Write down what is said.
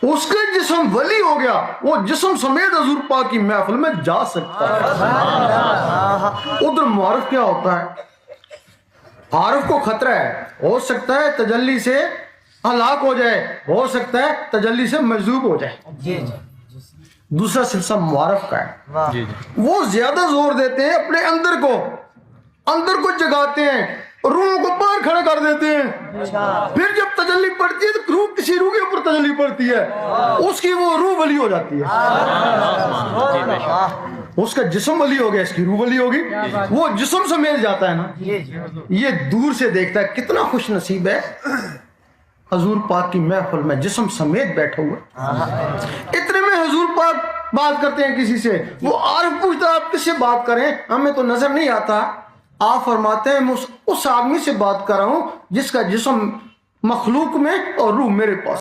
اس کا جسم ولی ہو گیا، وہ جسم سمیت حضور پاک کی محفل میں جا سکتا ہے۔ ادھر معارف کیا ہوتا ہے؟ عارف کو خطرہ ہے، ہو سکتا ہے تجلی سے ہلاک ہو جائے، ہو سکتا ہے تجلی سے مجذوب ہو جائے۔ دوسرا سلسلہ معارف کا ہے، وہ زیادہ زور دیتے ہیں اپنے اندر کو جگاتے ہیں، روح کو باہر کھڑے کر دیتے ہیں۔ پھر جب تجلی پڑتی ہے تو روح کسی روح کے اوپر تجلی پڑتی ہے، اس کی وہ روح ولی ہو جاتی ہے۔ اس کا جسم ولی ہو گیا، اس کی روح ولی ہوگی، وہ جسم سمیت جاتا ہے نا۔ یہ دور سے دیکھتا ہے کتنا خوش نصیب ہے حضور پاک کی محفل میں جسم سمیت بیٹھا ہوا۔ اتنے میں حضور پاک بات کرتے ہیں کسی سے، وہ عارف پوچھتا ہے آپ کس سے بات کریں، ہمیں تو نظر نہیں آتا۔ آپ فرماتے ہیں میں اس آدمی سے بات کر رہا ہوں جس کا جسم مخلوق میں اور روح میرے پاس۔